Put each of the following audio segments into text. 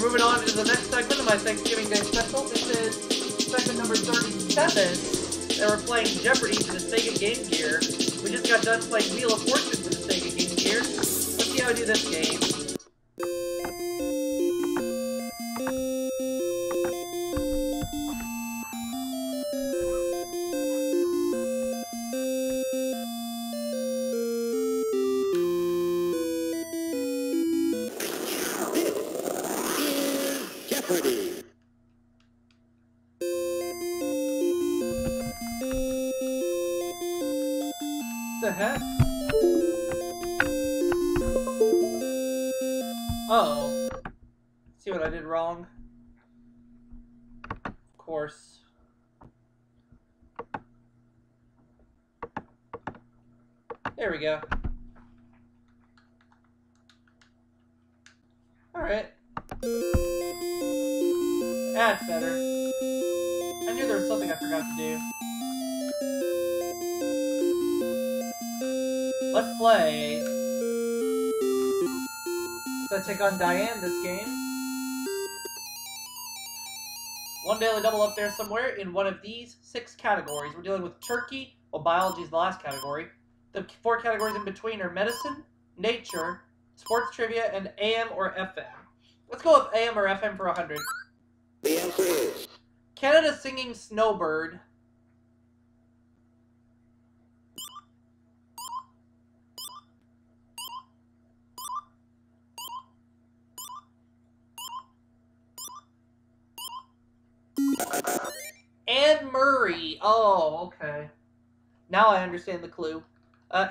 we're moving on to the next segment of my Thanksgiving Day special. This is segment number 37. And we're playing Jeopardy for the Sega Game Gear. We just got done playing Wheel of Fortune for the Sega Game Gear. Let's see how I do this game. Jeopardy! The heck? Uh-oh. See what I did wrong? Of course. There we go. Alright. That's better. I knew there was something I forgot to do. Let's play. So I take on Diane this game. One daily double up there somewhere in one of these 6 categories. We're dealing with Turkey. Well, biology is the last category. The 4 categories in between are medicine, nature, sports trivia, and AM or FM. Let's go with AM or FM for 100. The answer is Canada Singing Snowbird. Anne Murray. Oh, okay. Now I understand the clue. Now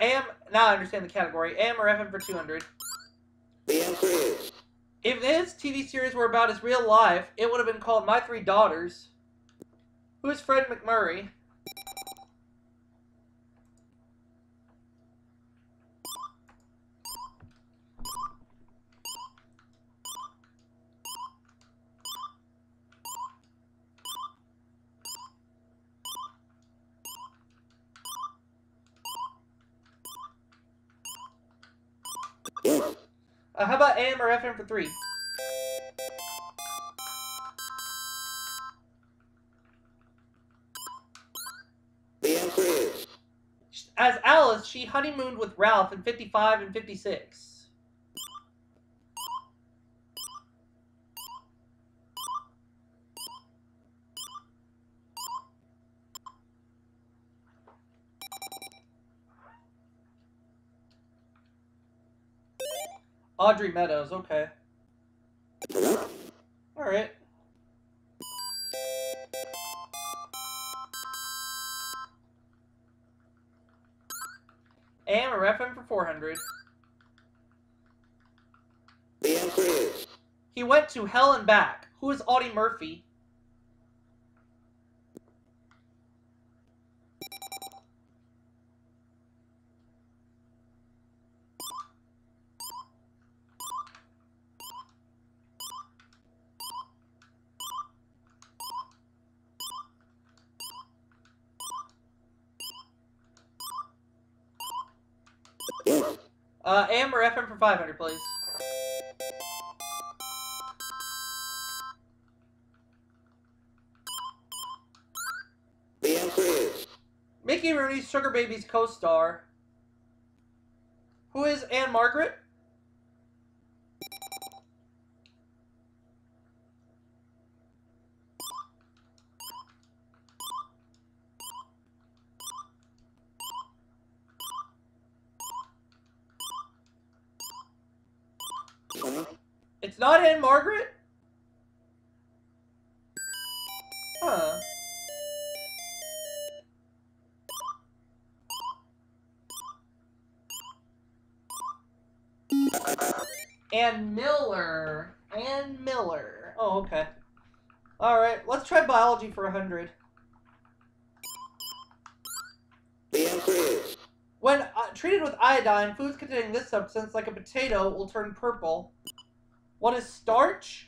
I understand the category. AM or FM for 200. The answer is If his TV series were about his real life, it would have been called My Three Daughters. Who is Fred McMurray? yes. How about AM or FM for 3? The answer is As Alice, she honeymooned with Ralph in 55 and 56. Audrey Meadows, okay. correct. Alright. AM or FM for 400. The answer is He went to hell and back. Who is Audie Murphy? yes. AM or FM for 500, please. The answer is Mickey Rooney's Sugar Babies co-star. Who is Anne Margaret? It's not Anne Margaret? Huh. Ann Miller. Ann Miller. Oh, okay. Alright, let's try biology for 100. the answer is When treated with iodine, foods containing this substance, like a potato, will turn purple. What is starch?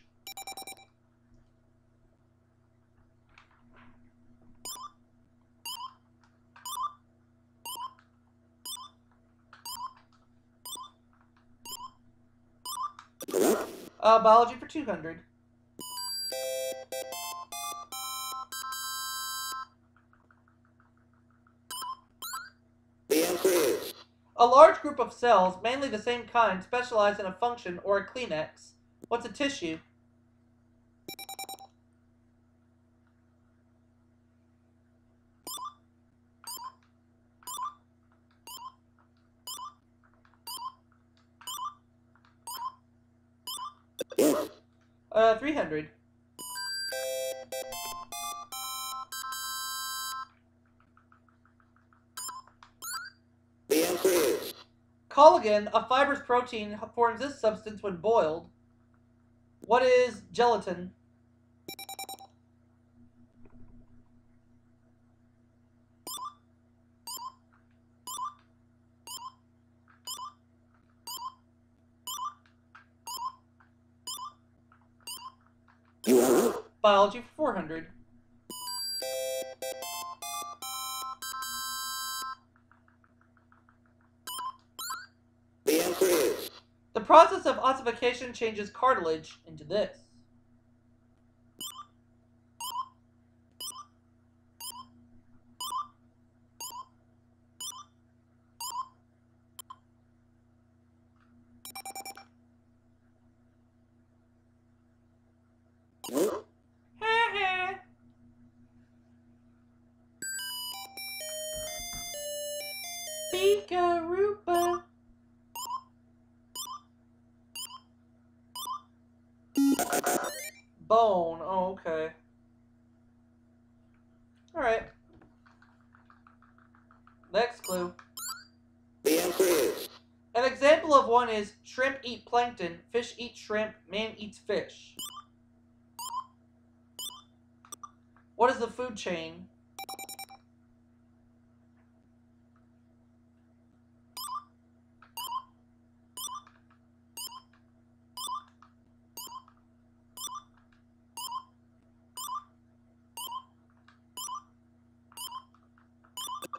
correct. Biology for 200. A large group of cells, mainly the same kind, specialize in a function or a Kleenex. What's a tissue? Yes. 300. The answer is Collagen, a fibrous protein, forms this substance when boiled. What is gelatin? you are right. Biology for 400. The answer is The process of ossification changes cartilage into this. no. Pika-roopa. Bone. Oh, okay. Alright. Next clue. The answer is An example of one is shrimp eat plankton, fish eat shrimp, man eats fish. What is the food chain?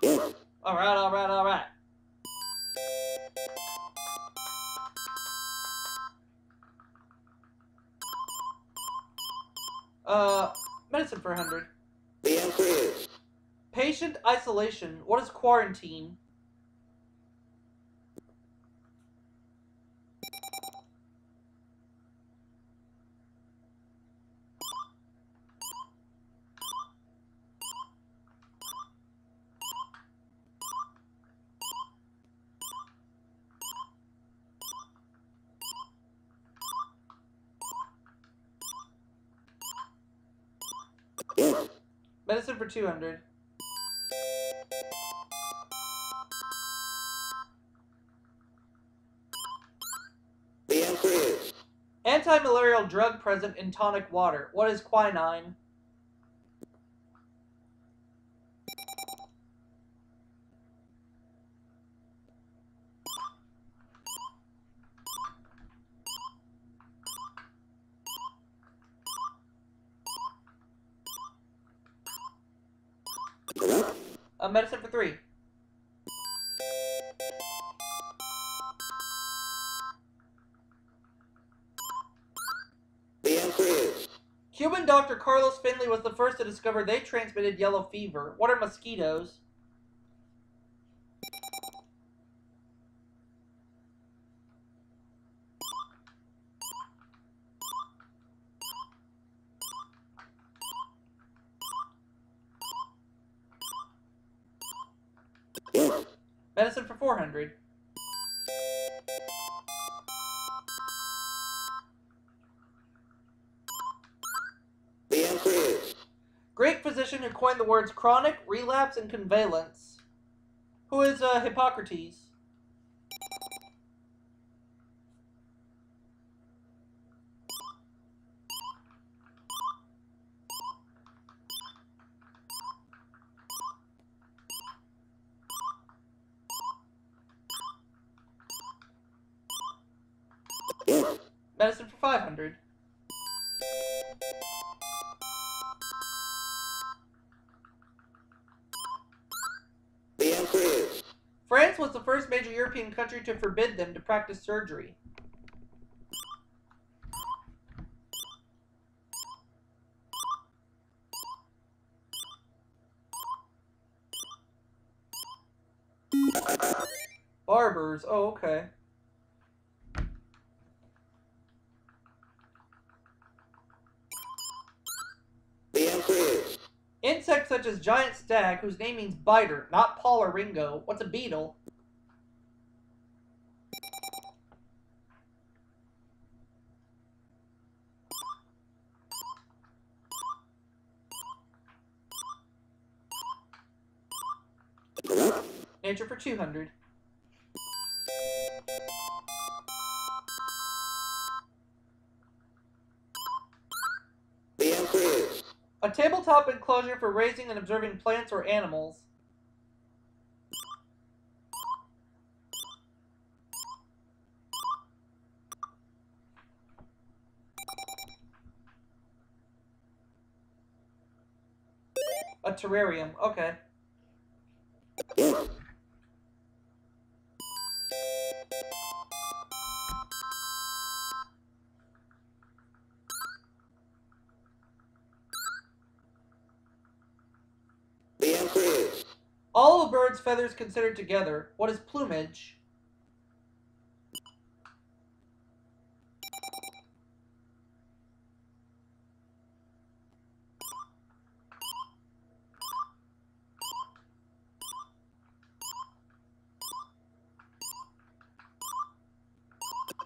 yes. Alright, alright, alright. Medicine for 100. The answer is Patient isolation. What is quarantine? yes. Medicine for 200. The answer is Anti-malarial drug present in tonic water. What is quinine? correct. Medicine for 3. The answer is Cuban doctor Carlos Finley was the first to discover they transmitted yellow fever. What are mosquitoes? yes. Medicine for 400. The answer is Greek physician who coined the words chronic, relapse, and convalesce. Who is Hippocrates? yes. Medicine for 500. The answer is France was the first major European country to forbid them to practice surgery. Barbers. Oh, okay. The answer is Insects such as giant stag, whose name means biter, not Paul or Ringo. What's a beetle? correct. Nature for 200. The answer is A tabletop enclosure for raising and observing plants or animals. A terrarium. Okay. yes. The answer is All of a bird's feathers considered together. What is plumage?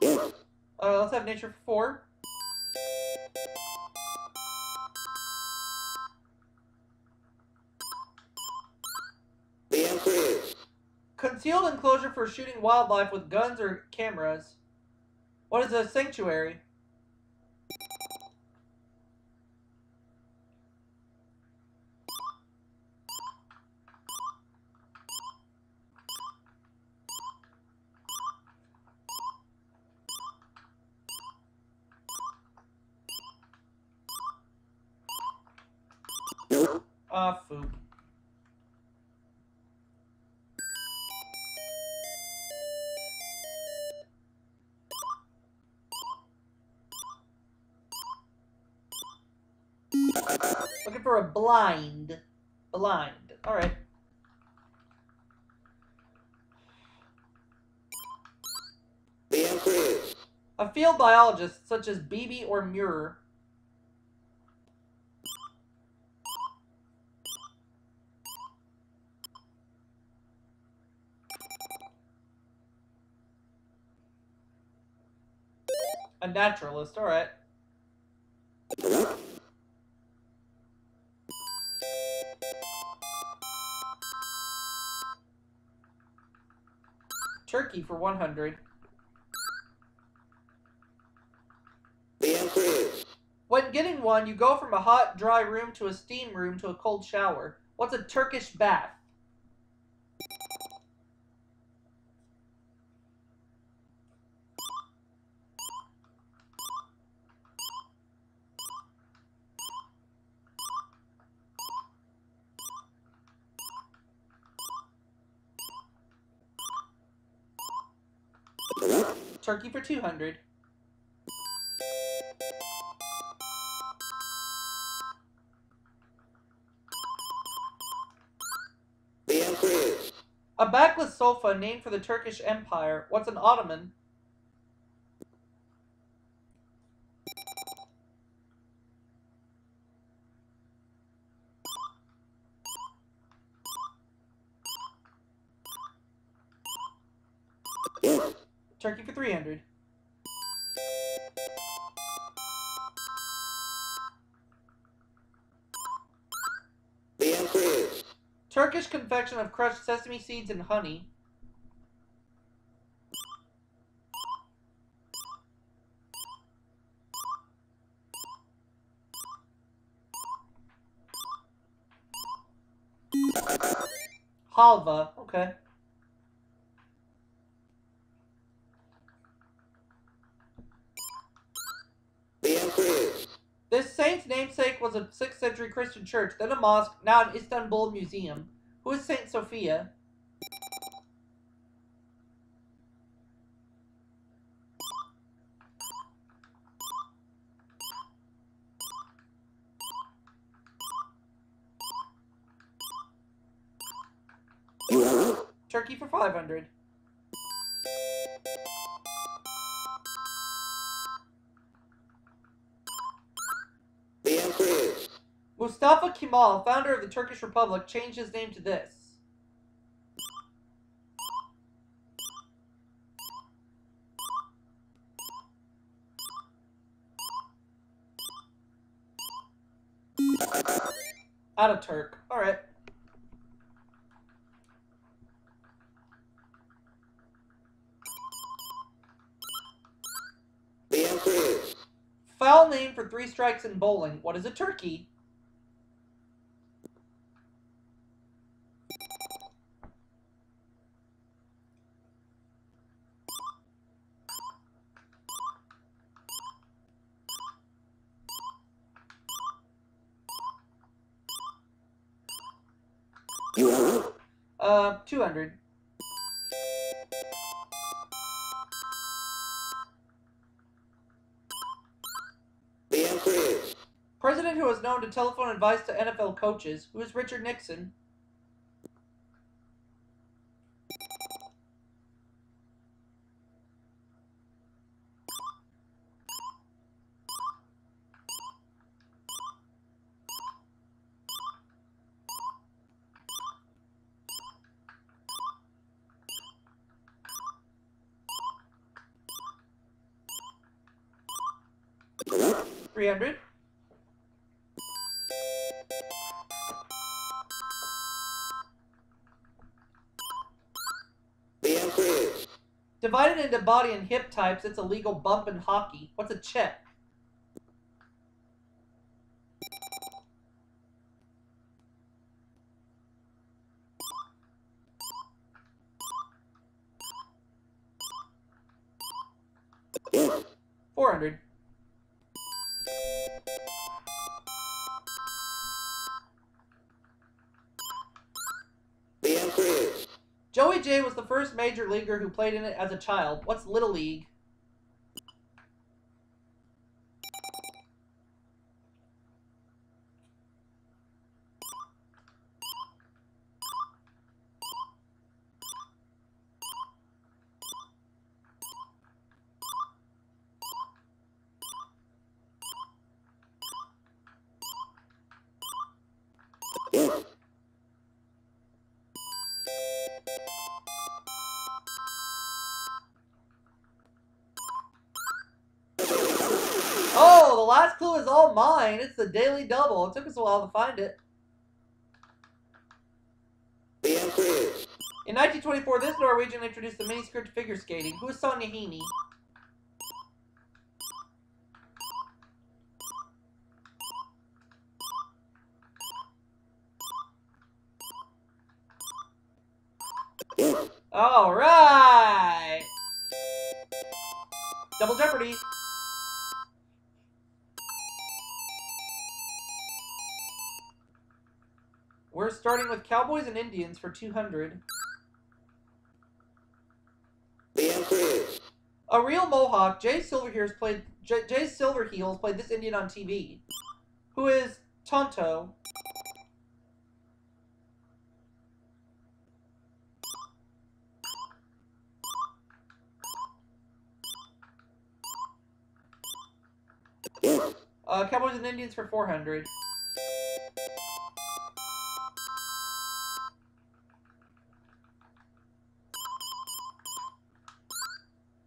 yes. Let's have nature for 4. The answer is Concealed enclosure for shooting wildlife with guns or cameras. What is a sanctuary? no. Food. Looking for a blind. Blind. Alright. The answer is A field biologist, such as Beebe or Muir. A naturalist. Alright. correct. Turkey for 100. The answer is When getting one, you go from a hot, dry room to a steam room to a cold shower. What's a Turkish bath? correct. Turkey for 200. The answer is A backless sofa named for the Turkish Empire. What's an ottoman? yes. Turkey for 300. The answer is Turkish confection of crushed sesame seeds and honey. Halva. Okay. the answer is This saint's namesake was a 6th century Christian church, then a mosque, now an Istanbul museum. Who is Saint Sophia? you are right. Turkey for 500. Mustafa Kemal, founder of the Turkish Republic, changed his name to this. Ataturk. Alright. The answer is Foul name for 3 strikes in bowling. What is a turkey? you have 200. the answer is President who was known to telephone advice to NFL coaches. Who is Richard Nixon? correct. 300. The answer is Divided into body and hip types, it's a legal bump in hockey. What's a check? yes. 400. The answer is Joey J was the first major leaguer who played in it as a child. What's Little League? yes. Oh, the last clue is all mine. It's the Daily Double. It took us a while to find it. The answer is In 1924, this Norwegian introduced the miniskirt to figure skating. Who is Sonja Heaney? yes. All right. Double Jeopardy. We're starting with Cowboys and Indians for 200. The answer is A real Mohawk, Jay Silverheels played this Indian on TV. Who is Tonto? yes. Cowboys and Indians for 400.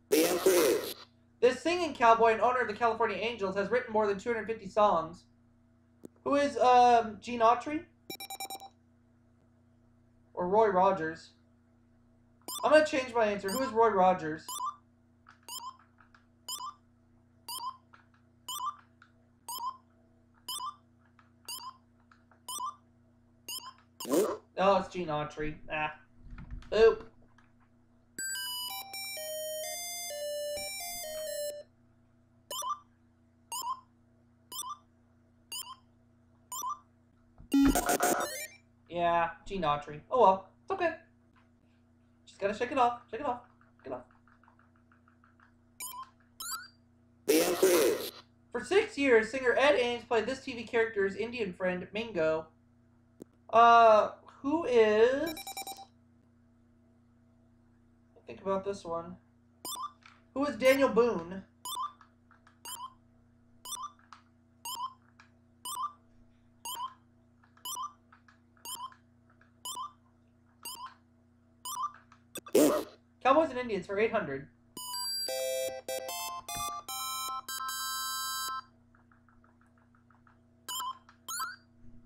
The answer is This singing cowboy and owner of the California Angels has written more than 250 songs. Who is Gene Autry? Or Roy Rogers? I'm going to change my answer. Who is Roy Rogers? nope. Oh, it's Gene Autry. Ah. Boop. Yeah, Gene Autry. Oh well, it's okay. Just gotta shake it off. Shake it off. Shake it off. The answer is For 6 years, singer Ed Ames played this TV character's Indian friend, Mingo. Who is... Think about this one. Who is Daniel Boone? Cowboys and Indians for 800.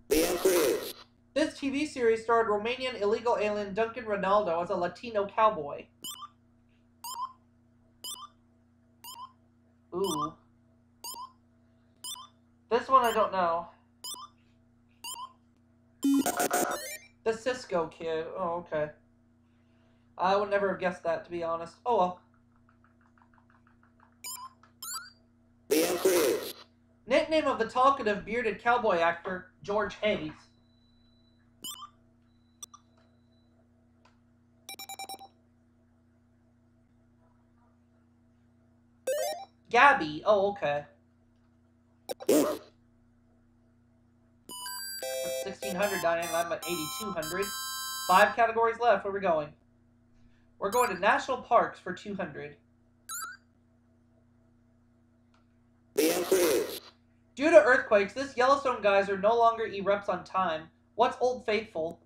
The answer is This TV series starred Romanian illegal alien Duncan Ronaldo as a Latino cowboy. Ooh. This one I don't know. The Cisco Kid. Oh, okay. I would never have guessed that, to be honest. Oh, well. the answer is Nickname of the talkative, bearded cowboy actor, George Hayes. Gabby. Oh, okay. yes. 1,600, Diane. I'm at 8,200. 5 categories left. Where are we going? We're going to national parks for 200. The answer is Due to earthquakes, this Yellowstone geyser no longer erupts on time. What's Old Faithful?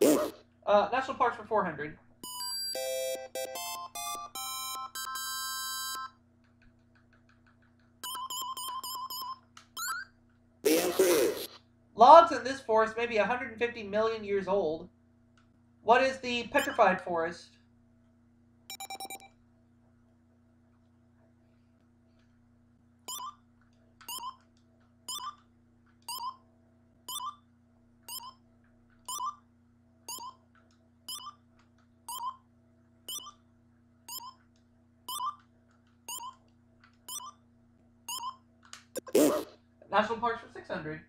yes. National parks for 400. The answer is Logs in this forest may be 150 million years old. What is the petrified forest? yes. National parks for 600.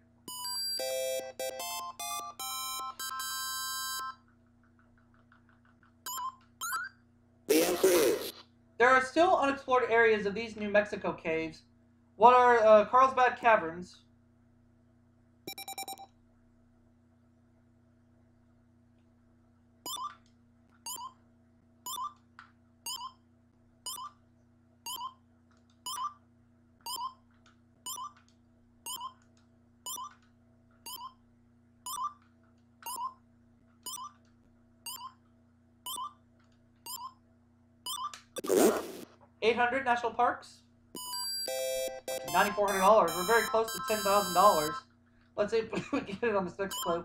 The answer is There are still unexplored areas of these New Mexico caves. What are Carlsbad Caverns? correct. 800 national parks? $9,400. We're very close to $10,000. Let's see if we can get it on this next clue.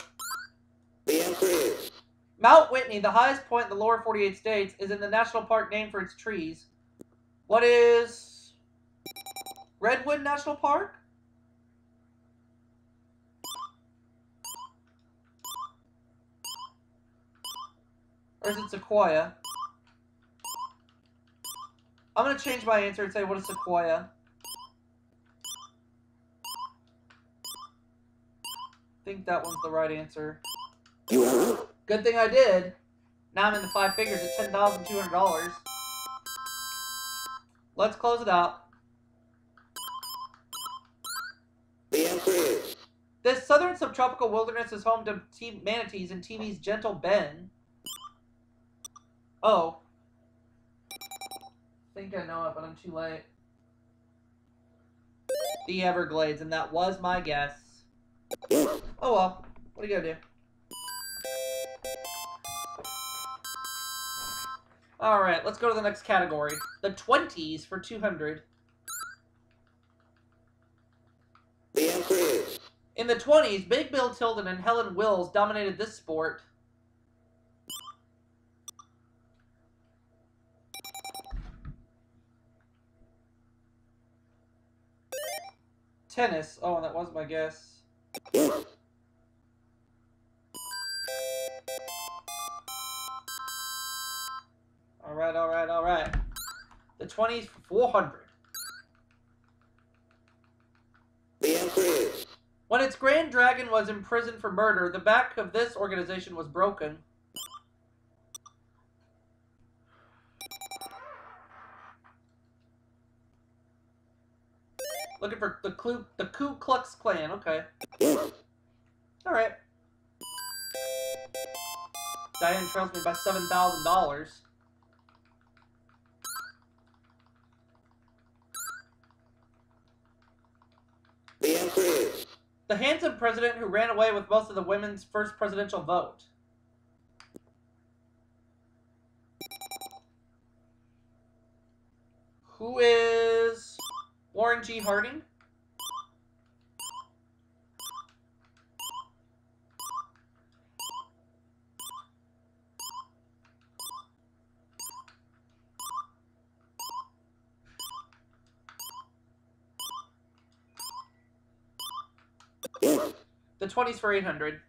The answer is Mount Whitney, the highest point in the lower 48 states, is in the national park named for its trees. What is Redwood National Park? Or is it Sequoia? I'm going to change my answer and say, what is Sequoia? I think that one's the right answer. you are right. Good thing I did. Now I'm in the 5 figures at $10,200. Let's close it out. The answer is This southern subtropical wilderness is home to manatees and TV's Gentle Ben. Oh. I think I know it, but I'm too late. The Everglades, and that was my guess. yes. Oh well. What are you gonna do? Alright, let's go to the next category. The 20s for 200. The answer is In the 20s, Big Bill Tilden and Helen Wills dominated this sport. Tennis. Oh, that was my guess. yes. Alright, alright, alright. The 20s for 400. The answer is When its Grand Dragon was imprisoned for murder, the back of this organization was broken. Looking for the Ku Klux Klan. Okay. yes. Alright. Diane trails me by $7,000. The answer is The handsome president who ran away with most of the women's first presidential vote. Who is Warren G. Harding? yes. The 20s for 800.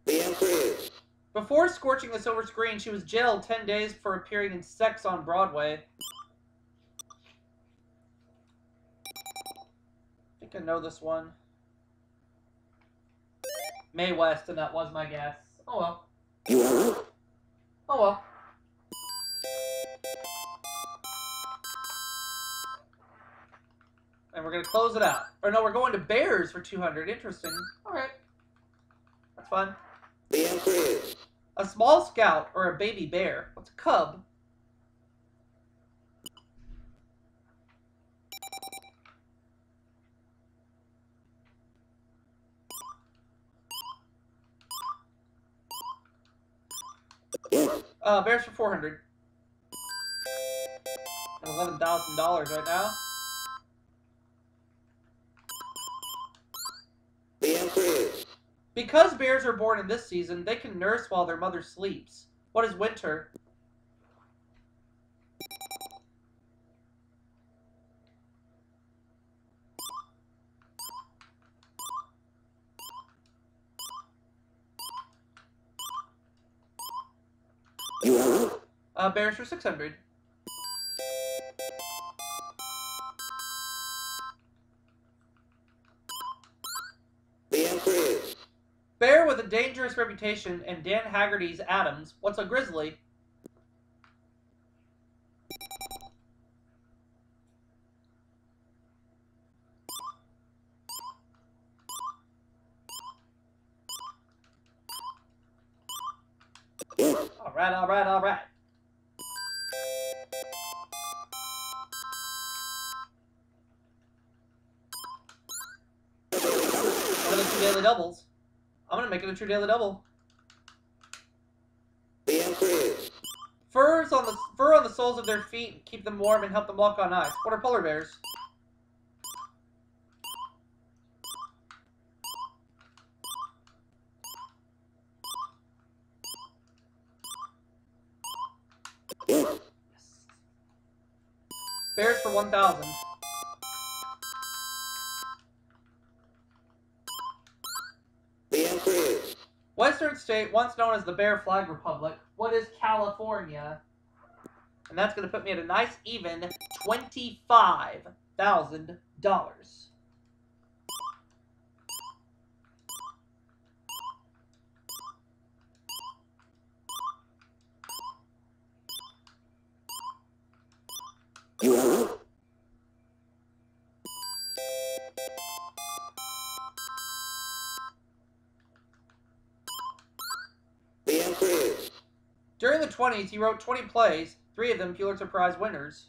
The answer is Before scorching the silver screen, she was jailed 10 days for appearing in Sex on Broadway. I think I know this one. Mae West, and that was my guess. Oh well. you are right. Oh well. And we're going to close it out. Or no, we're going to Bears for 200. Interesting. Alright. That's fun. The answer is A small scout or a baby bear. What's a cub? yes. Bears for 400. And $11,000 right now. The answer is Because bears are born in this season, they can nurse while their mother sleeps. What is winter? you are right. Bears for 600. The answer is Bear with a dangerous reputation and Dan Haggerty's Adams. What's a grizzly? yes. Alright, alright, alright. What are the two daily doubles? I'm gonna make it a true daily double. The answer is Fur on the soles of their feet keep them warm and help them walk on ice. What are polar bears? yes. Bears for 1,000. The answer is Western state, once known as the Bear Flag Republic. What is California? And that's going to put me at a nice even $25,000. you are right. The answer is During the 20s, he wrote 20 plays, 3 of them Pulitzer Prize winners.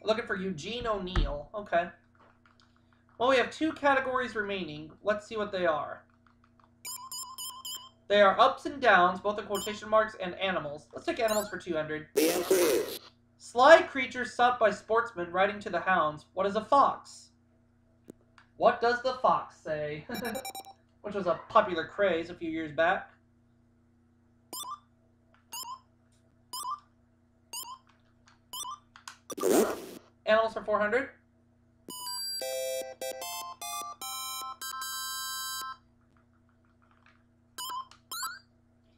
Looking for Eugene O'Neill. Okay. Well, we have 2 categories remaining. Let's see what they are. They are ups and downs, both in quotation marks, and animals. Let's take animals for 200. the answer is Sly creatures sought by sportsmen riding to the hounds. What is a fox? What does the fox say? Which was a popular craze a few years back. correct. Animals for 400.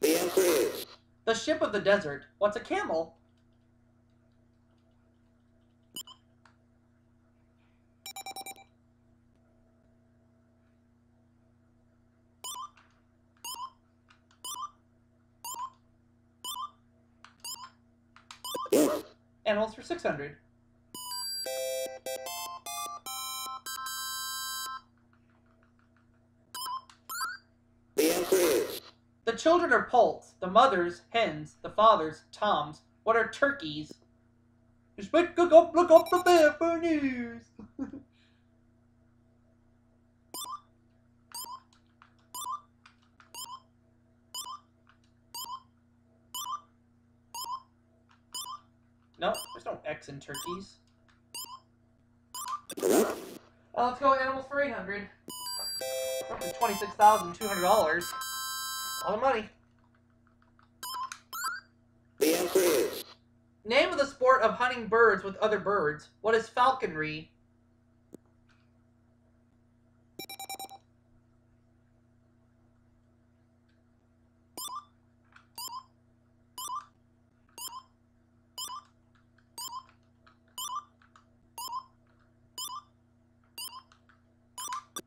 The answer is The ship of the desert. What's a camel? Animals for 600. The answer is The children are poults, the mothers, hens, the fathers, toms. What are turkeys? Just look up the paper news. No, there's no X in turkeys. correct. Let's go animals for 800. Up to $26,200. A lot of money. The answer is Name of the sport of hunting birds with other birds. What is falconry?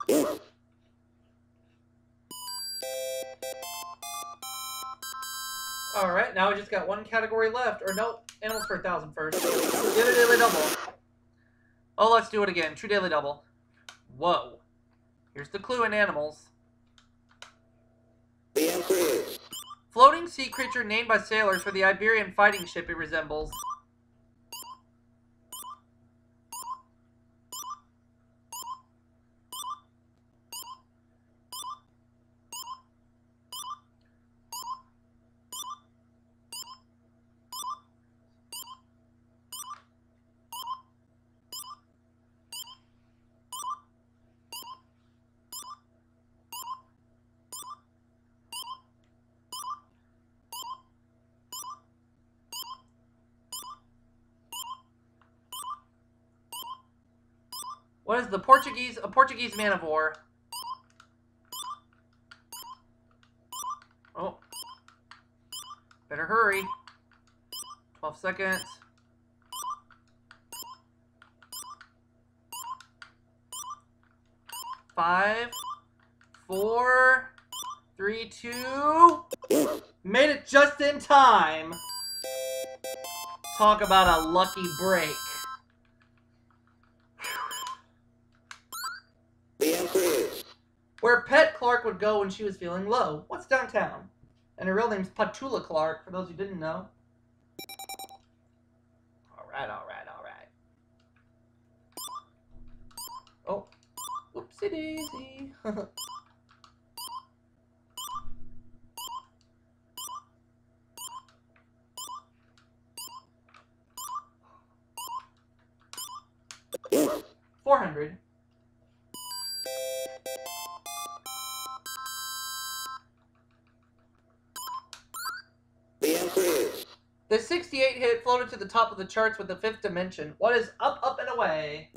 yes. Alright, now we just got one category left. Or nope, animals for 1,000 first. The other daily double. Oh, let's do it again. True daily double. Whoa. Here's the clue in animals. The answer is Floating sea creature named by sailors for the Iberian fighting ship it resembles. What is a Portuguese man of war? Oh. Better hurry. 12 seconds. 5, 4, 3, 2. yes. Made it just in time. Talk about a lucky break. The answer is Where Pet Clark would go when she was feeling low. What's downtown? And her real name's Petula Clark, for those who didn't know. Alright. Oh. Whoopsie daisy. yes. 400. The answer is The 68 hit floated to the top of the charts with the fifth dimension. What is up, up, and away?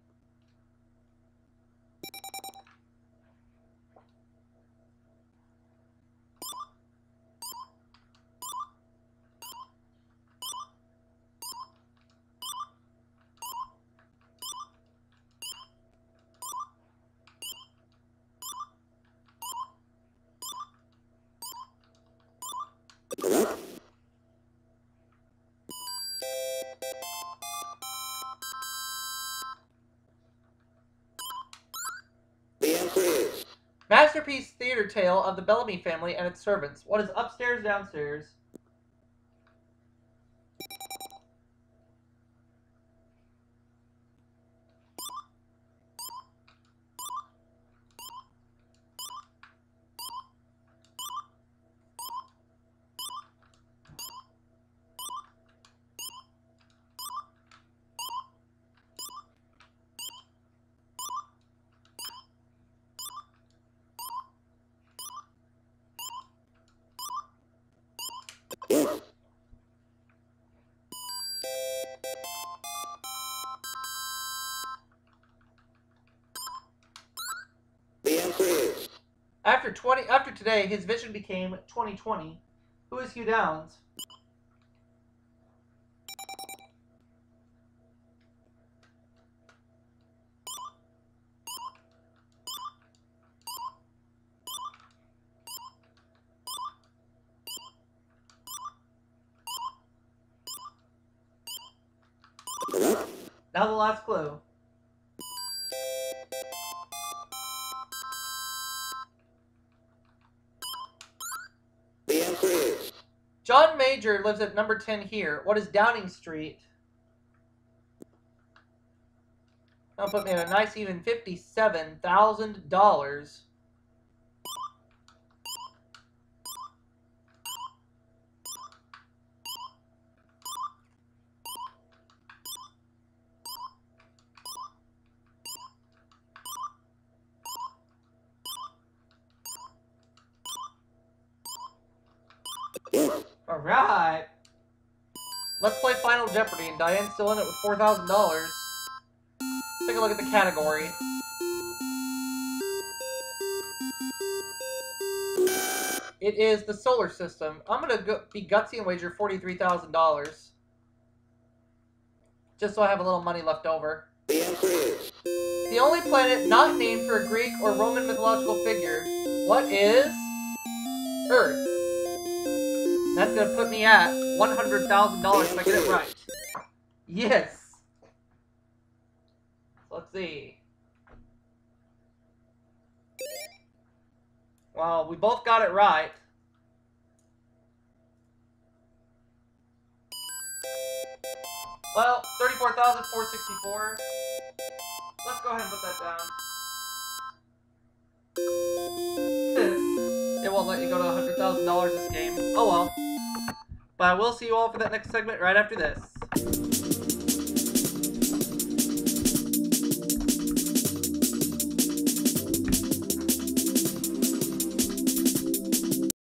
correct. The answer is Masterpiece theater tale of the Bellamy family and its servants. What is upstairs, downstairs? yes. The answer is After today, his vision became 2020. Who is Hugh Downs? Now the last clue. The answer is John Major lives at number 10 here. What is Downing Street? That'll put me at a nice even $57,000. yes. Alright. Let's play Final Jeopardy, and Diane's still in it with $4,000. Take a look at the category. It is the solar system. I'm going to be gutsy and wager $43,000. Just so I have a little money left over. The answer is The only planet not named for a Greek or Roman mythological figure. What is Earth? That's going to put me at $100,000 if I get it right. Yes! Let's see. Well, we both got it right. Well, 34,464. Let's go ahead and put that down. It won't let you go to $100,000 this game. Oh well. But I will see you all for that next segment right after this.